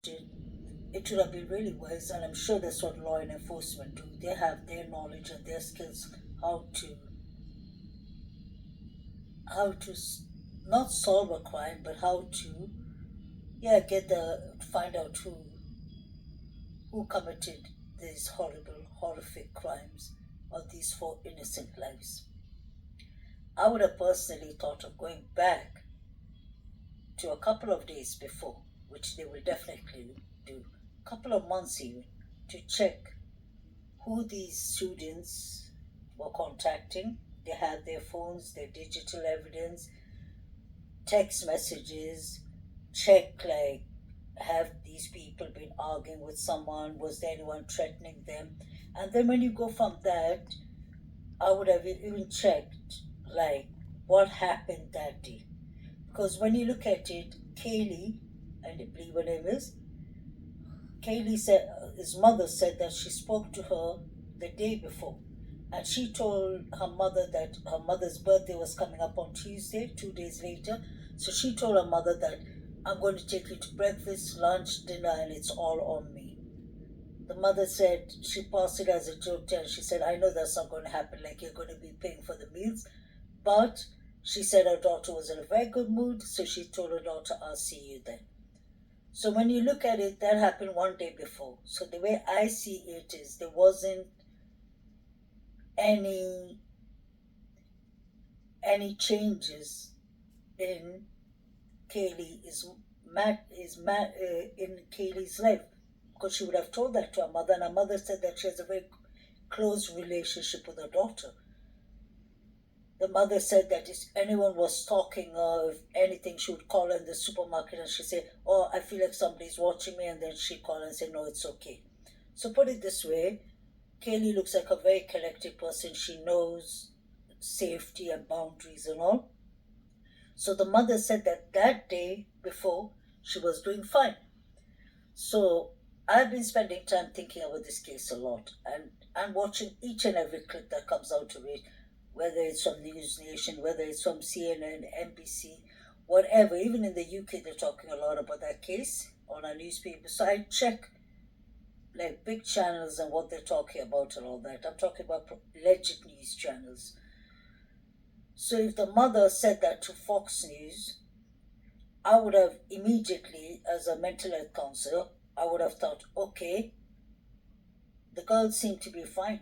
it would have been really wise, and I'm sure that's what law and enforcement do. They have their knowledge and their skills how to not solve a crime, but how to find out who committed these horrible, horrific crimes of these four innocent lives. I would have personally thought of going back to a couple of days before, which they will definitely do, a couple of months even, to check who these students were contacting. They have their phones, their digital evidence, text messages, check like, have these people been arguing with someone? Was there anyone threatening them? And then when you go from that, I would have even checked like what happened that day. Because when you look at it, KAYLEE, I believe her name is, KAYLEE said, his mother said that she spoke to her the day before. And she told her mother that her mother's birthday was coming up on Tuesday, 2 days later. So she told her mother that I'm going to take you to breakfast, lunch, dinner, and it's all on me. The mother said, she passed it as a joke to her, and she said, I know that's not going to happen, like you're going to be paying for the meals. But she said her daughter was in a very good mood, so she told her daughter, I'll see you then. So when you look at it, that happened 1 day before. So the way I see it is there wasn't any changes in KAYLEE's in KAYLEE's life, because she would have told that to her mother, and her mother said that she has a very close relationship with her daughter. The mother said that if anyone was stalking her, if anything, she would call her in the supermarket and she'd say, oh, I feel like somebody's watching me, and then she'd call and say, no, it's okay. So put it this way, KAYLEE looks like a very collected person. She knows safety and boundaries and all. So the mother said that that day before, she was doing fine. So I've been spending time thinking about this case a lot, and I'm watching each and every clip that comes out of it, whether it's from News Nation, whether it's from CNN, NBC, whatever. Even in the UK, they're talking a lot about that case on our newspaper. So I check like big channels and what they're talking about and all that. I'm talking about legit news channels. So if the mother said that to Fox News, I would have immediately, as a mental health counselor, I would have thought, okay, the girl seemed to be fine.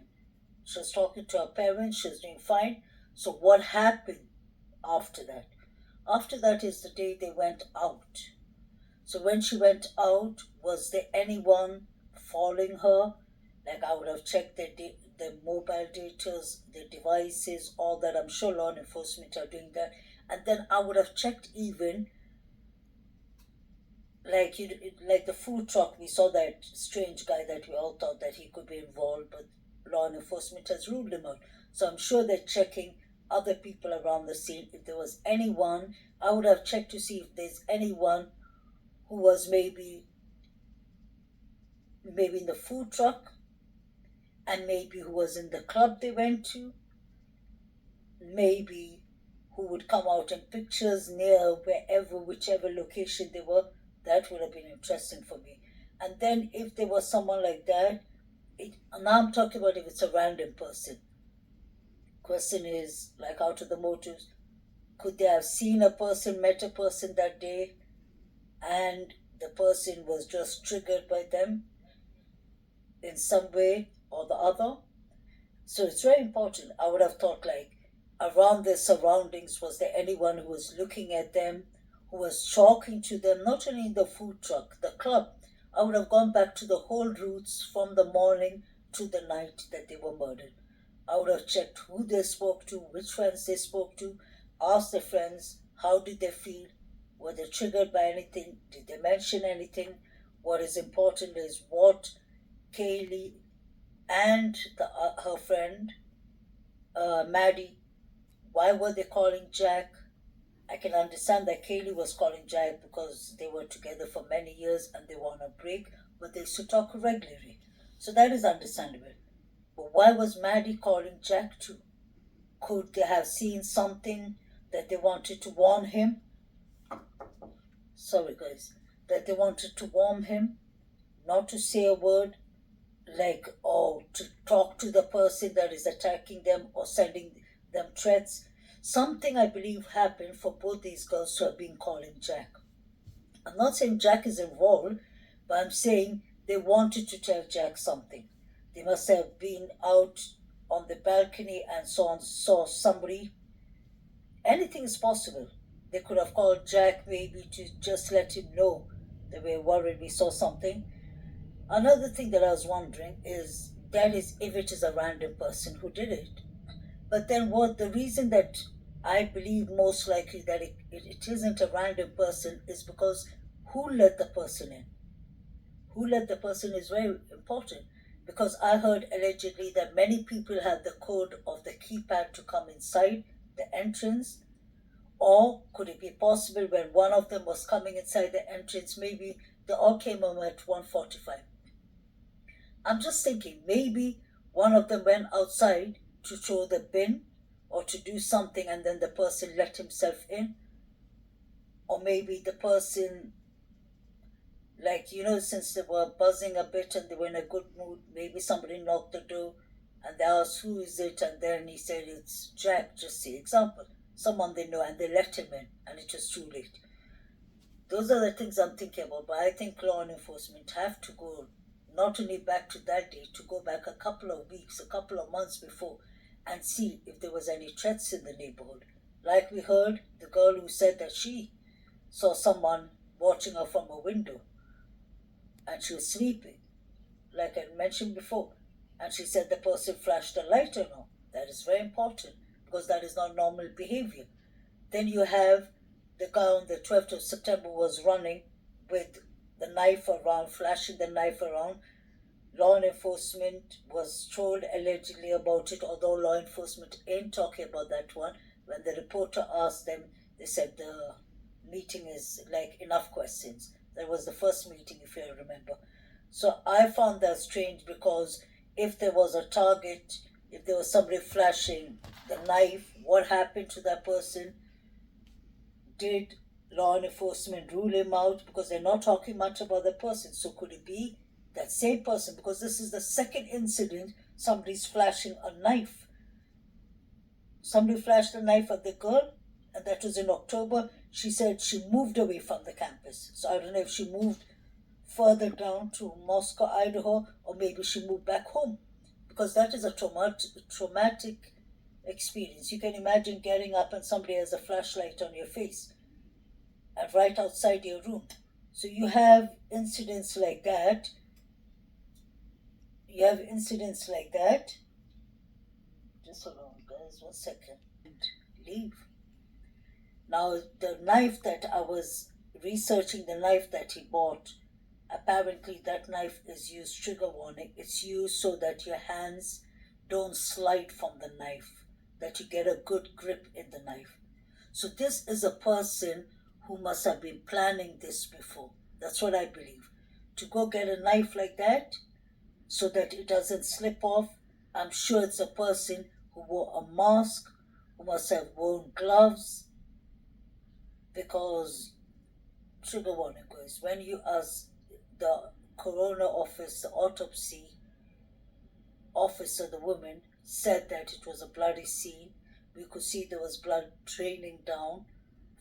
She was talking to her parents, she was doing fine. So what happened after that? After that is the day they went out. So when she went out, was there anyone following her? Like I would have checked their mobile data, their devices, all that. I'm sure law enforcement are doing that. And then I would have checked even like the food truck. We saw that strange guy that we all thought that he could be involved, but law enforcement has ruled him out. So I'm sure they're checking other people around the scene. If there was anyone, I would have checked to see if there's anyone who was maybe in the food truck, and maybe who was in the club they went to, maybe who would come out in pictures near whichever location they were. That would have been interesting for me. And then if there was someone like that, now I'm talking about if it's a random person. Question is, like, out of the motives, could they have seen a person, met a person that day, and the person was just triggered by them in some way or the other? So it's very important. I would have thought, like, around their surroundings, was there anyone who was looking at them, who was talking to them, not only in the food truck, the club. I would have gone back to the whole routes from the morning to the night that they were murdered. I would have checked who they spoke to, which friends they spoke to, asked their friends, how did they feel? Were they triggered by anything? Did they mention anything? What is important is what KAYLEE and her friend, Maddie, why were they calling Jack? I can understand that KAYLEE was calling Jack because they were together for many years and they were on a break, but they used to talk regularly. So that is understandable. But why was Maddie calling Jack too? Could they have seen something that they wanted to warn him? Sorry, guys. that they wanted to warn him not to say a word, like, or to talk to the person that is attacking them or sending them threats. Something I believe happened for both these girls to have been calling Jack. I'm not saying Jack is involved, but I'm saying they wanted to tell Jack something. They must have been out on the balcony and saw somebody. Anything is possible. They could have called Jack maybe to just let him know they were worried we saw something. Another thing that I was wondering is that is if it is a random person who did it. But then what the reason that I believe most likely that it isn't a random person is because who let the person in? Who let the person is very important. Because I heard allegedly that many people had the code of the keypad to come inside the entrance. Or could it be possible when one of them was coming inside the entrance, maybe they all came home at 1:45. I'm just thinking maybe one of them went outside to throw the bin or to do something and then the person let himself in. Or maybe the person, like, since they were buzzing a bit and they were in a good mood, maybe somebody knocked the door and they asked, who is it? And then he said, it's Jack, just say example. Someone they know and they let him in and it was too late. Those are the things I'm thinking about, but I think law enforcement have to go not only back to that day, to go back a couple of weeks, a couple of months before and see if there was any threats in the neighborhood. Like we heard, the girl who said that she saw someone watching her from a window and she was sleeping, like I mentioned before, and she said the person flashed a light on her. That is very important because that is not normal behavior. Then you have the guy on the 12th of September was running with the knife around, flashing the knife around. Law enforcement was told allegedly about it, although law enforcement ain't talking about that one. When the reporter asked them, they said the meeting is like enough questions. That was the first meeting, if you remember. So I found that strange because if there was a target, if there was somebody flashing the knife, what happened to that person? Did law enforcement rule him out? Because they're not talking much about the person. So could it be that same person? Because this is the second incident somebody's flashing a knife. Somebody flashed a knife at the girl, and that was in October. She said she moved away from the campus. So I don't know if she moved further down to Moscow, Idaho, or maybe she moved back home. Because that is a traumatic experience. You can imagine getting up and somebody has a flashlight on your face and right outside your room. So you have incidents like that. Just hold on, guys, 1 second. Leave. Now, the knife that I was researching, the knife that he bought, apparently that knife is used, trigger warning, it's used so that your hands don't slide from the knife, that you get a good grip in the knife. So this is a person who must have been planning this before. That's what I believe. To go get a knife like that so that it doesn't slip off, I'm sure it's a person who wore a mask, who must have worn gloves, because trigger warning goes when you ask the coroner office, the autopsy officer, the woman said that it was a bloody scene. We could see there was blood draining down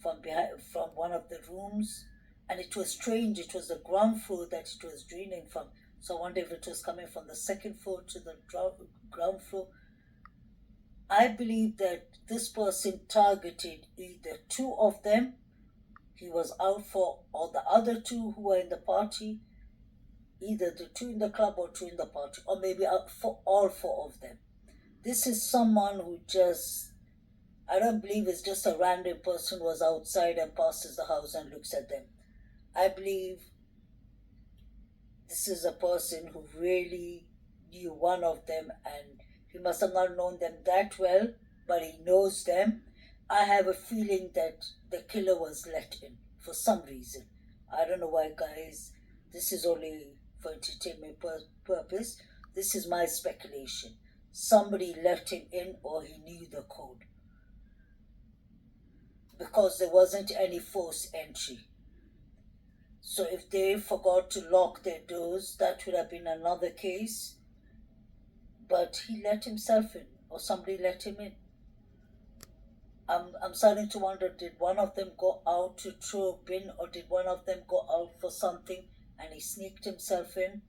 from one of the rooms, and it was strange. It was the ground floor that it was draining from. So I wonder if it was coming from the second floor to the ground floor. I believe that this person targeted either two of them he was out for, or the other two who were in the party, either the two in the club or two in the party, or maybe out for all four of them. This is someone who just, I don't believe it's just a random person who was outside and passes the house and looks at them. I believe this is a person who really knew one of them, and he must have not known them that well, but he knows them. I have a feeling that the killer was let in for some reason. I don't know why, guys. This is only for entertainment purpose. This is my speculation. Somebody let him in, or he knew the code, because there wasn't any forced entry. So if they forgot to lock their doors, that would have been another case. But he let himself in, or somebody let him in. I'm starting to wonder, did one of them go out to throw a bin, or did one of them go out for something and he sneaked himself in?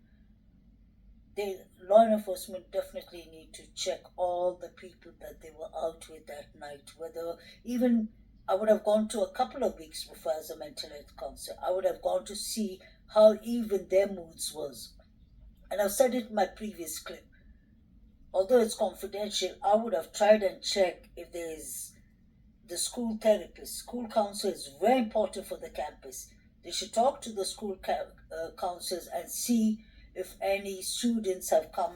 Law enforcement definitely need to check all the people that they were out with that night. Whether even I would have gone to a couple of weeks before as a mental health counselor, I would have gone to see how even their moods was. And I've said it in my previous clip. Although it's confidential, I would have tried and checked if there is the school therapist. School counselor is very important for the campus. They should talk to the school counselors and see if any students have come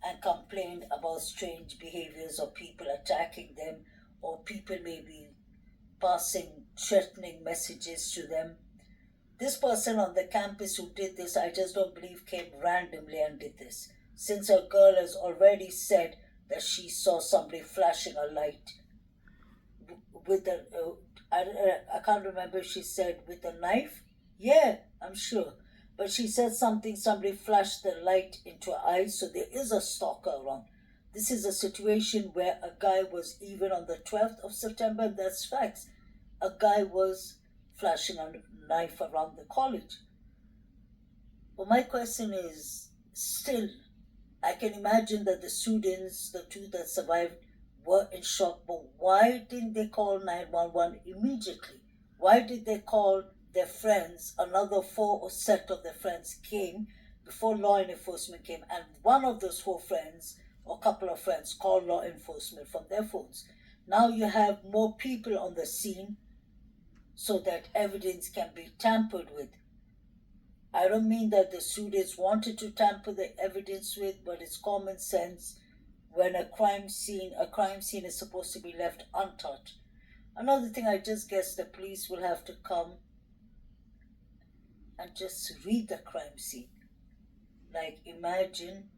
and complained about strange behaviors or people attacking them, or people maybe passing threatening messages to them. This person on the campus who did this, I just don't believe came randomly and did this, since a girl has already said that she saw somebody flashing a light with a, I can't remember if she said with a knife. Yeah, I'm sure. But she said somebody flashed the light into her eyes, so there is a stalker around. This is a situation where a guy was, even on the 12th of September, that's facts, a guy was flashing a knife around the college. But my question is still, I can imagine that the students, the two that survived, were in shock, but why didn't they call 911 immediately? Why did they call their friends? Another four or set of their friends came before law enforcement came, and one of those four friends, or couple of friends, called law enforcement from their phones. Now you have more people on the scene so that evidence can be tampered with. I don't mean that the students wanted to tamper the evidence with, but it's common sense when a crime scene is supposed to be left untouched. Another thing, I just guess the police will have to come and just read the crime scene. Like, imagine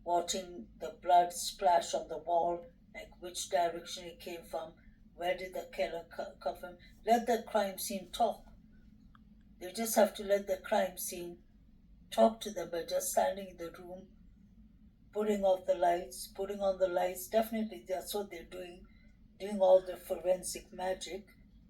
watching the blood splash on the wall, like which direction it came from, where did the killer come from. Let the crime scene talk. You just have to let the crime scene talk to them by just standing in the room, putting off the lights, putting on the lights. Definitely that's what they're doing all the forensic magic,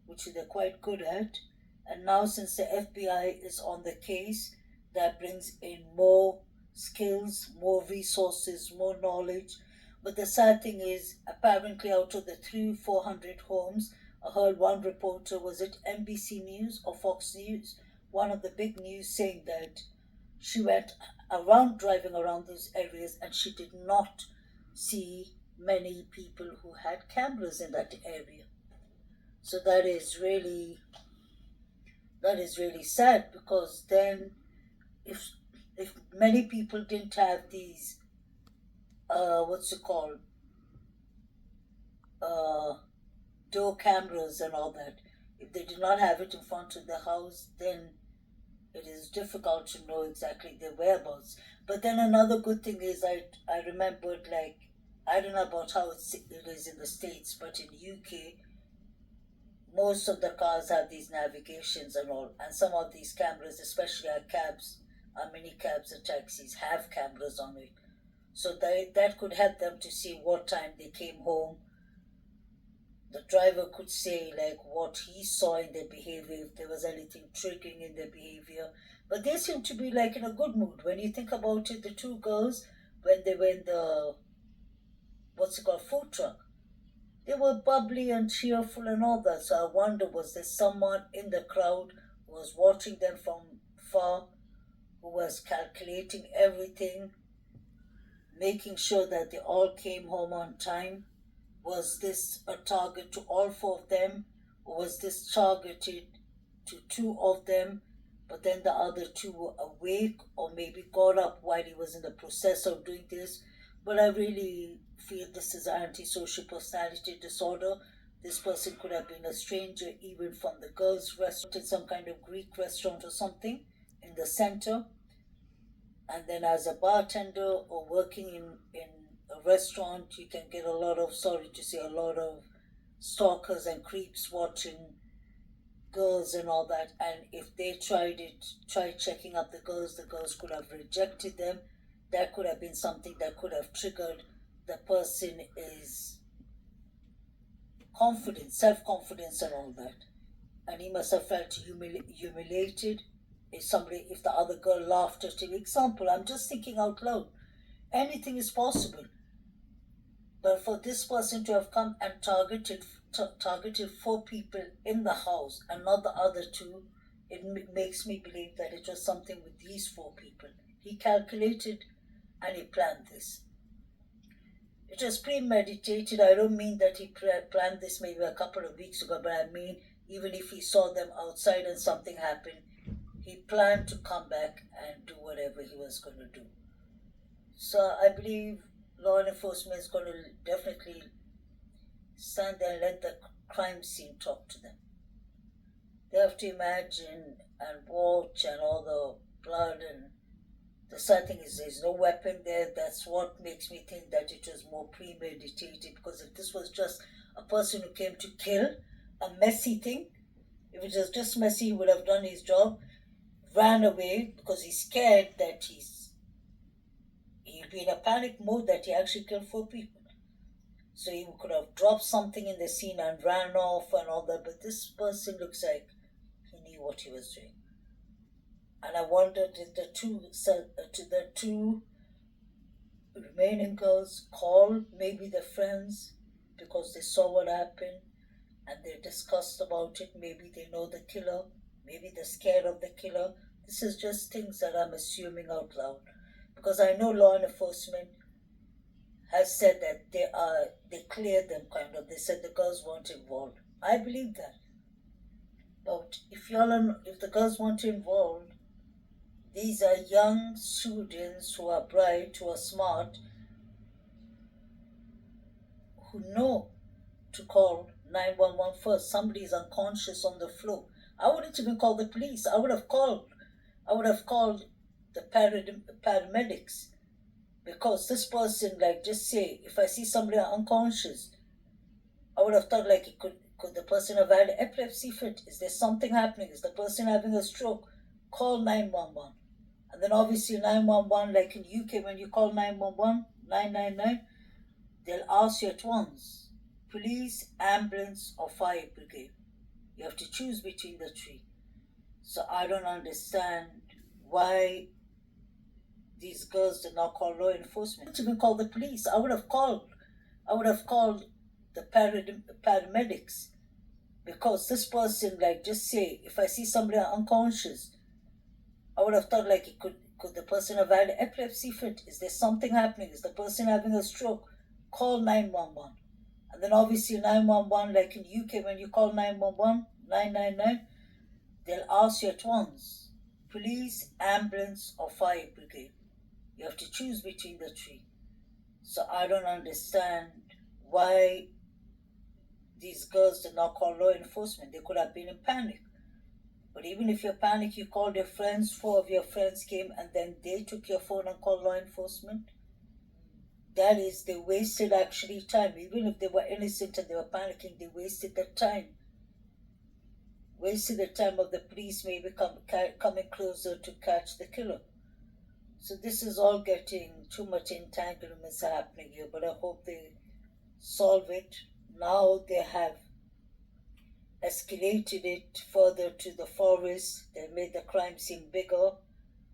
which they're quite good at. And now since the FBI is on the case, that brings in more skills, more resources, more knowledge. But the sad thing is, apparently out of the 400 homes, I heard one reporter, was it NBC News or Fox News, one of the big news, saying that she went around driving around those areas and she did not see many people who had cameras in that area. So that is really sad, because then if many people didn't have these what's it called door cameras and all that, if they did not have it in front of the house, then it is difficult to know exactly their whereabouts. But then another good thing is, I remembered, like, I don't know about how it is in the States, but in UK, most of the cars have these navigations and all, and some of these cameras, especially our cabs, our mini cabs and taxis, have cameras on it. So that could help them to see what time they came home. The driver could say like what he saw in their behavior, if there was anything triggering in their behavior. But they seem to be like in a good mood. When you think about it, the two girls, when they were in the, what's it called, food truck, they were bubbly and cheerful and all that. So I wonder, was there someone in the crowd who was watching them from far, who was calculating everything, making sure that they all came home on time? Was this a target to all four of them, or was this targeted to two of them, but then the other two were awake or maybe got up while he was in the process of doing this? But I really feel this is antisocial personality disorder. This person could have been a stranger, even from the girls' restaurant, in some kind of Greek restaurant or something in the center. And then as a bartender or working in a restaurant, you can get a lot of, sorry to say, a lot of stalkers and creeps watching girls and all that, and if they tried checking up the girls could have rejected them. That could have been something that could have triggered the person is confidence, self-confidence and all that. And he must have felt humiliated if the other girl laughed at him. Example, I'm just thinking out loud. Anything is possible. But for this person to have come and targeted 4 people in the house and not the other 2, it makes me believe that it was something with these 4 people. He calculated and he planned this. It was premeditated. I don't mean that he planned this maybe a couple of weeks ago, but I mean even if he saw them outside and something happened, he planned to come back and do whatever he was going to do. So I believe law enforcement is going to definitely stand there and let the crime scene talk to them. They have to imagine and watch and all the blood, and the sad thing is there's no weapon there. That's what makes me think that it was more premeditated, because if this was just a person who came to kill, a messy thing, if it was just messy, he would have done his job, ran away because he's scared that he'd be in a panic mode that he actually killed 4 people. So he could have dropped something in the scene and ran off and all that, but this person looks like he knew what he was doing. And I wondered, did the 2 remaining girls call maybe the friends because they saw what happened and they discussed about it? Maybe they know the killer, maybe they're scared of the killer. This is just things that I'm assuming out loud, because I know law enforcement has said that they cleared them, kind of. They said the girls weren't involved. I believe that. But if the girls weren't involved, these are young students who are bright, who are smart, who know to call 911 first. Somebody is unconscious on the floor. I wouldn't even call the police. I would have called the paramedics. Because this person, just say, if I see somebody unconscious, I would have thought could the person have had epilepsy fit? Is there something happening? Is the person having a stroke? Call 911. And then obviously 911, like in UK, when you call 911, 999, they'll ask you at once, police, ambulance, or fire brigade. You have to choose between the 3. So I don't understand why these girls did not call law enforcement. I didn't even call the police. I would have called the paramedics. Because this person, just say, if I see somebody unconscious, I would have thought could the person have had epilepsy fit? Is there something happening? Is the person having a stroke? Call 911. And then obviously 911, like in UK, when you call 911, 999, they'll ask you at once, police, ambulance, or fire brigade. You have to choose between the 3. So I don't understand why these girls did not call law enforcement. They could have been in panic. But even if you're panicked, you called your friends, 4 of your friends came, and then they took your phone and called law enforcement. That is, they wasted actually time. Even if they were innocent and they were panicking, they wasted the time. Wasted the time of the police maybe coming closer to catch the killer. So this is all getting too much entanglements happening here, but I hope they solve it. Now they have escalated it further to the forest. They made the crime scene bigger.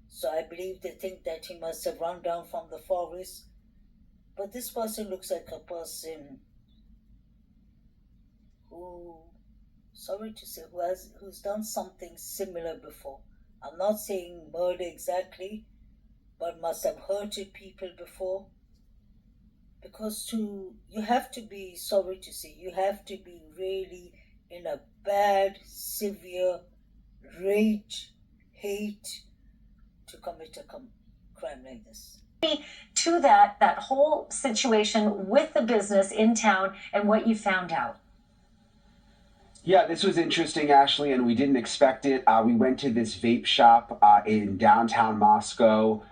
So I believe they think that he must have run down from the forest. But this person looks like a person who, sorry to say, who's done something similar before. I'm not saying murder exactly, but must have hurted people before. Because you have to be, sorry to say, you have to be really in a bad, severe rage, hate to commit a crime like this. To that whole situation with the business in town and what you found out. Yeah, this was interesting, Ashley, and we didn't expect it. We went to this vape shop in downtown Moscow,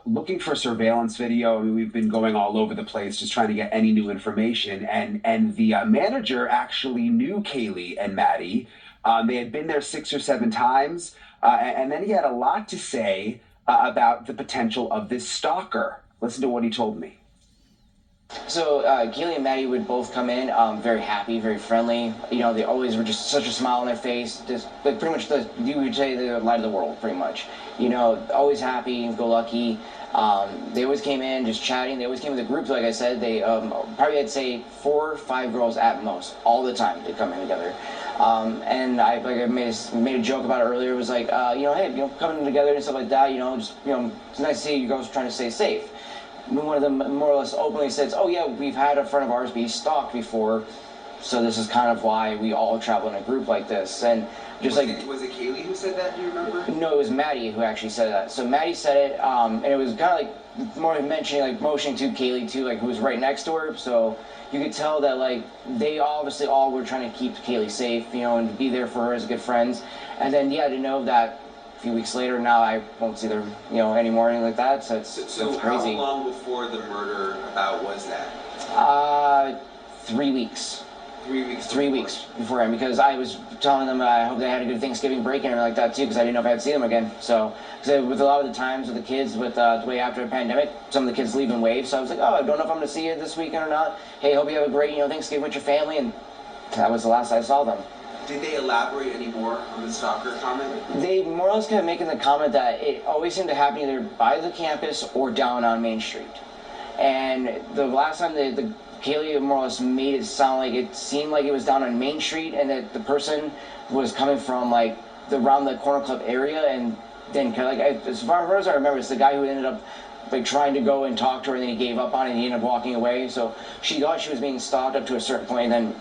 looking for surveillance video. I mean, we've been going all over the place just trying to get any new information. And the manager actually knew KAYLEE and Maddie. They had been there 6 or 7 times, and then he had a lot to say about the potential of this stalker. Listen to what he told me. So KAYLEE and Maddie would both come in very happy, very friendly. You know, they always were just such a smile on their face. Just like pretty much you would say the light of the world, pretty much. You know, always happy, go lucky. They always came in just chatting. They always came with a group, like I said. They probably I'd say 4 or 5 girls at most, all the time. They come in together. And I made a joke about it earlier. It was like, you know, hey, you know, coming together and stuff like that. You know, just it's nice to see you girls trying to stay safe. One of them more or less openly says, oh yeah, we've had a friend of ours be stalked before, so this is kind of why we all travel in a group like this. And just was it KAYLEE who said that? Do you remember? No, it was Maddie who actually said that. So Maddie said it, and it was kind of like more mentioning, like motioning to KAYLEE too, like who was right next to her. So you could tell that like they obviously all were trying to keep KAYLEE safe, you know, and to be there for her as good friends. And then yeah, to know that a few weeks later now I won't see them, you know, anymore, anything like that. So it's crazy. How long before the murder about was that? 3 weeks. 3 weeks. 3 weeks beforehand, because I was telling them I hope they had a good Thanksgiving break and everything like that too, because I didn't know if I'd see them again. So, because with a lot of the times with the kids, with the way after the pandemic, some of the kids leave in waves. So I was like, oh, I don't know if I'm going to see you this weekend or not. Hey, hope you have a great, you know, Thanksgiving with your family, and that was the last I saw them. Did they elaborate any more on the stalker comment? They more or less kept making the comment that it always seemed to happen either by the campus or down on Main Street. And the last time the KAYLEE more or less made it sound like it seemed like it was down on Main Street, and that the person was coming from like around the Corner Club area, and then kind of like as far as I remember, it's the guy who ended up like trying to go and talk to her, and then he gave up on it, and he ended up walking away. So she thought she was being stalked up to a certain point, and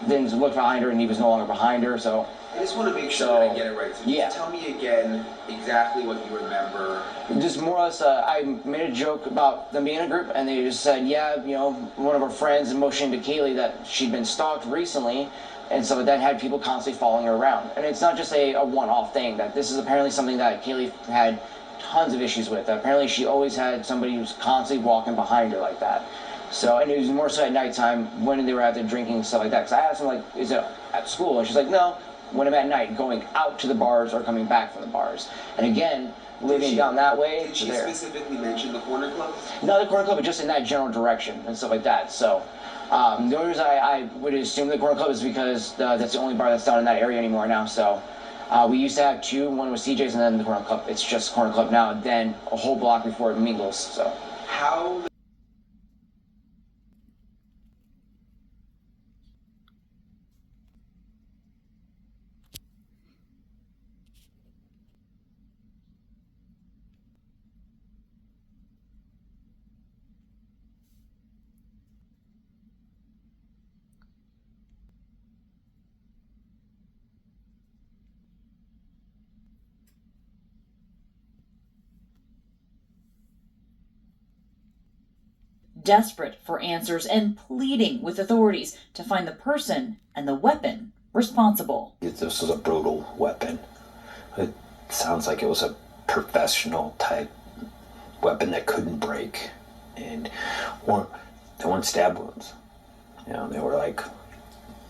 then looked behind her, and he was no longer behind her. So I just want to make sure that I get it right. So yeah. Tell me again exactly what you remember. Just more or less, I made a joke about them being in a group, and they just said, yeah, you know, one of our friends motioned to KAYLEE that she'd been stalked recently, and so that had people constantly following her around. And it's not just a one-off thing, that this is apparently something that KAYLEE had tons of issues with. Apparently she always had somebody who was constantly walking behind her like that. So, and it was more so at nighttime when they were out there drinking and stuff like that. Because I asked them, like, is it at school? And she's like, no, when I'm at night, going out to the bars or coming back from the bars. And again, living down that way. Did she specifically mention the Corner Club? Not the Corner Club, but just in that general direction and stuff like that. So, the only reason I would assume the Corner Club is because that's the only bar that's down in that area anymore now. So, we used to have 2. One was CJ's and then the Corner Club. It's just Corner Club now, then a whole block before it mingles. So, how? Desperate for answers and pleading with authorities to find the person and the weapon responsible. This was a brutal weapon. It sounds like it was a professional type weapon that couldn't break. And they weren't stab wounds. You know, they were like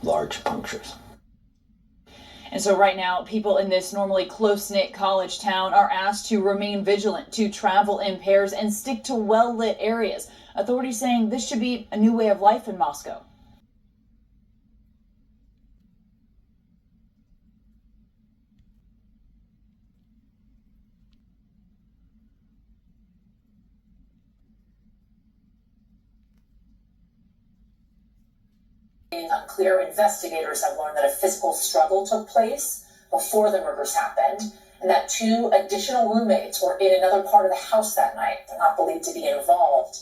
large punctures. And so right now, people in this normally close-knit college town are asked to remain vigilant, to travel in pairs, and stick to well-lit areas. Authorities saying this should be a new way of life in Moscow. Unclear, investigators have learned that a physical struggle took place before the murders happened, and that 2 additional roommates were in another part of the house that night. They're not believed to be involved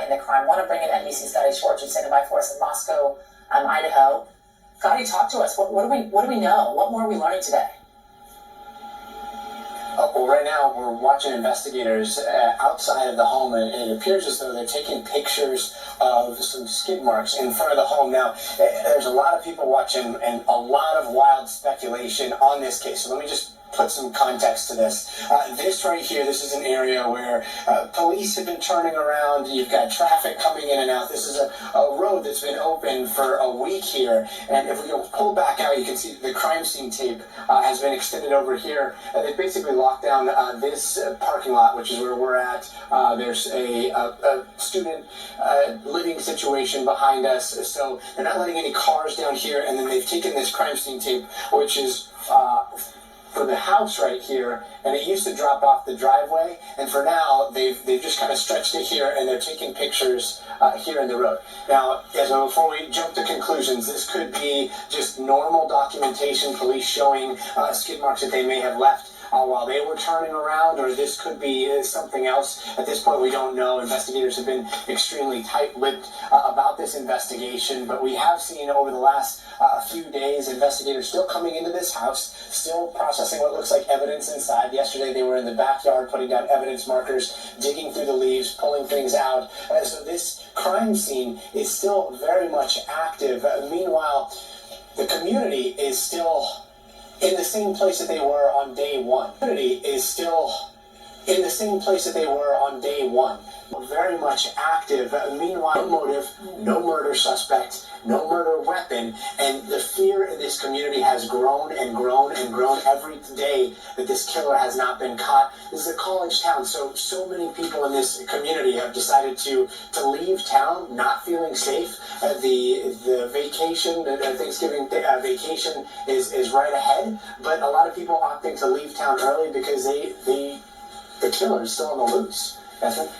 in the crime. I want to bring in NBC's Scotty Schwartz, who's standing by for us in Moscow, Idaho. Scotty, talk to us. What do we know? What more are we learning today? Well, right now we're watching investigators outside of the home, and it appears as though they're taking pictures of some skid marks in front of the home. Now, there's a lot of people watching and a lot of wild speculation on this case. So let me just put some context to this. This right here, this is an area where police have been turning around. You've got traffic coming in and out. This is a road that's been open for a week here. And if we go pull back out, you can see the crime scene tape has been extended over here. They basically locked down this parking lot, which is where we're at. There's a student living situation behind us. So they're not letting any cars down here. And then they've taken this crime scene tape, which is for the house right here, and it used to drop off the driveway, and for now they've just kind of stretched it here, and they're taking pictures here in the road. Now, before we jump to conclusions, this could be just normal documentation, police showing skid marks that they may have left while they were turning around, or this could be something else. At this point, we don't know. Investigators have been extremely tight-lipped about this investigation, but we have seen over the last few days investigators still coming into this house, still processing what looks like evidence inside. Yesterday, they were in the backyard putting down evidence markers, digging through the leaves, pulling things out. So this crime scene is still very much active. Meanwhile, the community is still in the same place that they were on day one. The community is still in the same place that they were on day one. Very much active. Meanwhile, no motive, no murder suspect, no murder weapon, and the fear in this community has grown and grown and grown every day that this killer has not been caught. This is a college town, so many people in this community have decided to leave town not feeling safe. The vacation, the Thanksgiving vacation is right ahead, but a lot of people opting to leave town early because the killer is still on the loose. That's it.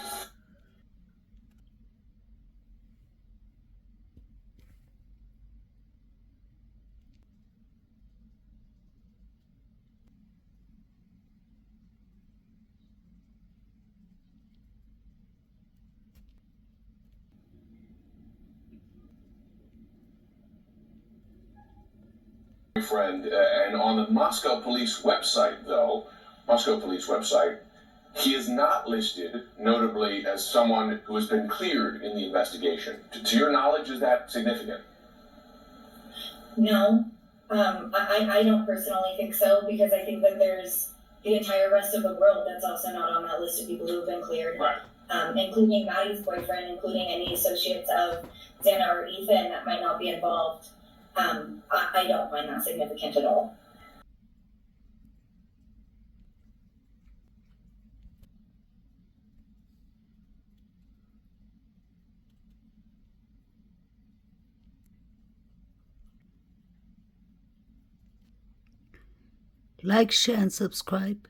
Friend, and on the Moscow police website, he is not listed, notably, as someone who has been cleared in the investigation. To your knowledge, is that significant? No, I don't personally think so, because I think that there's the entire rest of the world that's also not on that list of people who have been cleared, right? Including Maddie's boyfriend, including any associates of Xana or Ethan that might not be involved. I don't find that significant at all. Like, share and subscribe.